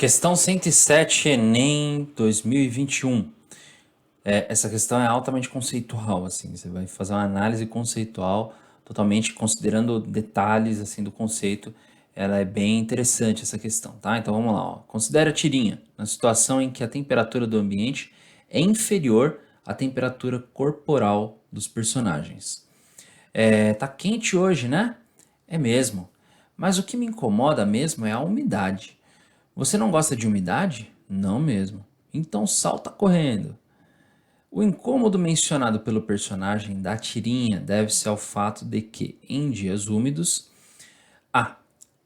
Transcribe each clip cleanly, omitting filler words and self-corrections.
Questão 107, Enem 2021. Essa questão é altamente conceitual, assim, você vai fazer uma análise conceitual, totalmente considerando detalhes, assim, do conceito. Ela é bem interessante, essa questão, tá? Então vamos lá, ó. Considere a tirinha, na situação em que a temperatura do ambiente é inferior à temperatura corporal dos personagens. Tá quente hoje, né? É mesmo. Mas o que me incomoda mesmo é a umidade. Você não gosta de umidade? Não mesmo. Então salta correndo. O incômodo mencionado pelo personagem da tirinha deve-se ao fato de que, em dias úmidos. Ah,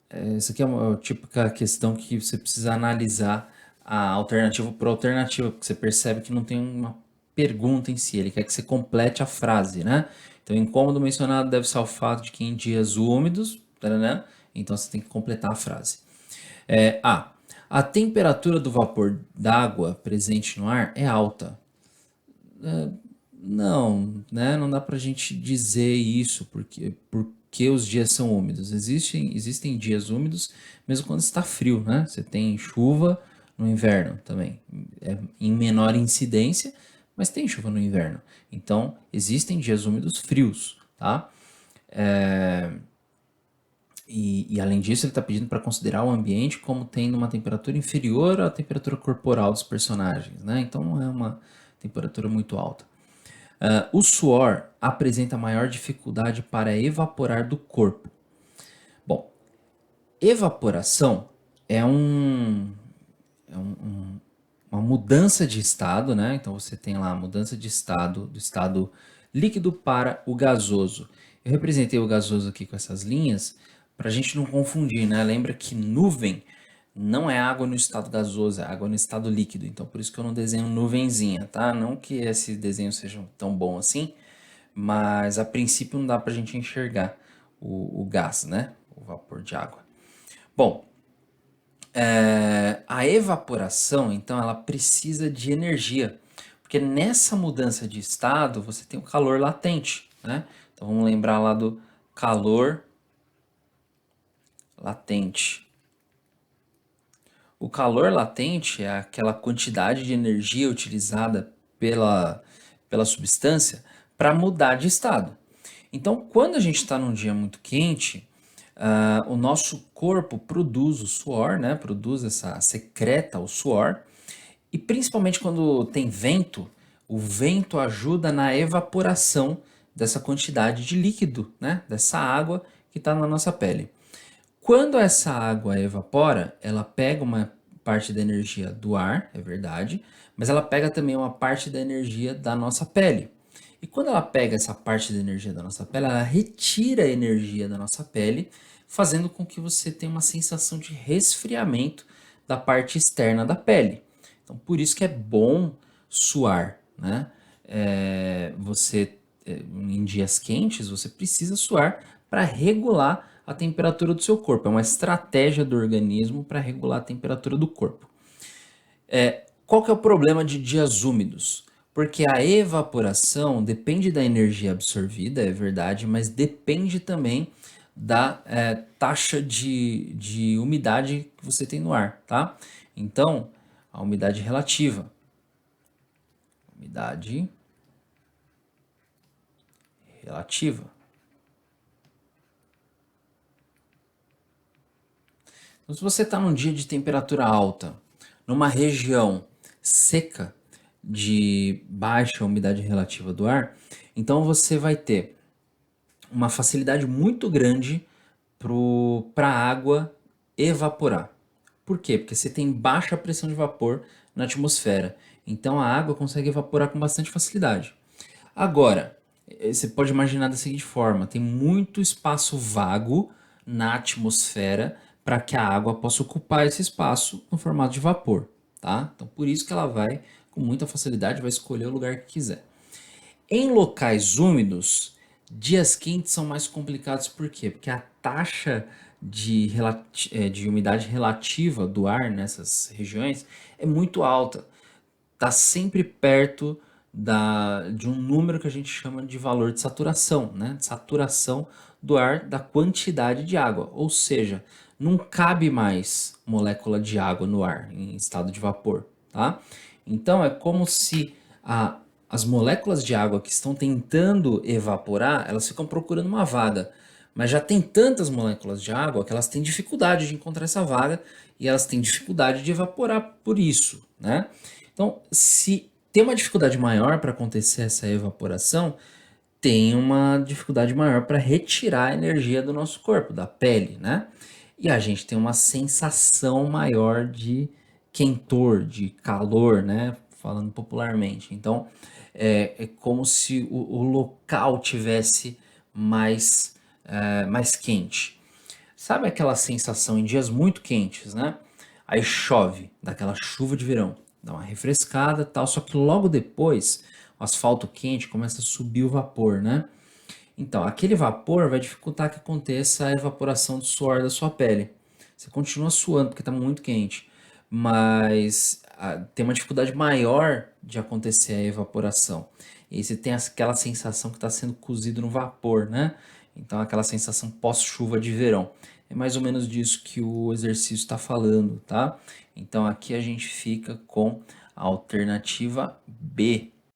essa aqui é uma típica questão que você precisa analisar a alternativa por alternativa, porque você percebe que não tem uma pergunta em si, ele quer que você complete a frase, né? Então, o incômodo mencionado deve-se ao fato de que em dias úmidos, né? Então você tem que completar a frase. A. A temperatura do vapor d'água presente no ar é alta. Não, né? Não dá pra gente dizer isso porque os dias são úmidos. Existem dias úmidos mesmo quando está frio, né? Você tem chuva no inverno também. É em menor incidência, mas tem chuva no inverno. Então, existem dias úmidos frios, tá? E além disso, ele está pedindo para considerar o ambiente como tendo uma temperatura inferior à temperatura corporal dos personagens, né? Então não é uma temperatura muito alta. O suor apresenta maior dificuldade para evaporar do corpo. Bom, evaporação é uma mudança de estado, né? Então você tem lá a mudança de estado, do estado líquido para o gasoso. Eu representei o gasoso aqui com essas linhas para a gente não confundir, né? Lembra que nuvem não é água no estado gasoso, é água no estado líquido. Então por isso que eu não desenho nuvenzinha, tá? Não que esse desenho seja tão bom assim, mas a princípio não dá para a gente enxergar o gás, né? O vapor de água. Bom, a evaporação, então, ela precisa de energia, porque nessa mudança de estado você tem o calor latente, né? Então vamos lembrar lá do calor latente. O calor latente é aquela quantidade de energia utilizada pela substância para mudar de estado. Então, quando a gente está num dia muito quente, o nosso corpo produz o suor, né? Secreta o suor. E principalmente quando tem vento, o vento ajuda na evaporação dessa quantidade de líquido, né? Dessa água que está na nossa pele. Quando essa água evapora, ela pega uma parte da energia do ar, é verdade, mas ela pega também uma parte da energia da nossa pele. E quando ela pega essa parte da energia da nossa pele, ela retira a energia da nossa pele, fazendo com que você tenha uma sensação de resfriamento da parte externa da pele. Então, por isso que é bom suar, né? Em dias quentes, você precisa suar para regular a temperatura do seu corpo. É uma estratégia do organismo para regular a temperatura do corpo. Qual que é o problema de dias úmidos? Porque a evaporação depende da energia absorvida, é verdade, mas depende também da taxa de umidade que você tem no ar, tá? Então, a umidade relativa. Umidade relativa. Então, se você está num dia de temperatura alta, numa região seca, de baixa umidade relativa do ar, então você vai ter uma facilidade muito grande para a água evaporar. Por quê? Porque você tem baixa pressão de vapor na atmosfera. Então a água consegue evaporar com bastante facilidade. Agora, você pode imaginar da seguinte forma: tem muito espaço vago na atmosfera para que a água possa ocupar esse espaço no formato de vapor, tá? Então, por isso que ela vai, com muita facilidade, vai escolher o lugar que quiser. Em locais úmidos, dias quentes são mais complicados, por quê? Porque a taxa de umidade relativa do ar nessas regiões é muito alta. Está sempre perto de um número que a gente chama de valor de saturação, né? De saturação do ar da quantidade de água, ou seja, não cabe mais molécula de água no ar em estado de vapor, tá? Então é como se as moléculas de água que estão tentando evaporar, elas ficam procurando uma vaga, mas já tem tantas moléculas de água que elas têm dificuldade de encontrar essa vaga e elas têm dificuldade de evaporar por isso, né? Então, se tem uma dificuldade maior para acontecer essa evaporação, tem uma dificuldade maior para retirar a energia do nosso corpo, da pele, né? E a gente tem uma sensação maior de quentor, de calor, né? Falando popularmente. Então, é como se o local tivesse mais quente. Sabe aquela sensação em dias muito quentes, né? Aí chove, dá aquela chuva de verão, dá uma refrescada e tal, só que logo depois o asfalto quente começa a subir o vapor, né? Então, aquele vapor vai dificultar que aconteça a evaporação do suor da sua pele. Você continua suando porque está muito quente, mas tem uma dificuldade maior de acontecer a evaporação. E aí você tem aquela sensação que está sendo cozido no vapor, né? Então, aquela sensação pós-chuva de verão. É mais ou menos disso que o exercício está falando, tá? Então, aqui a gente fica com a alternativa B.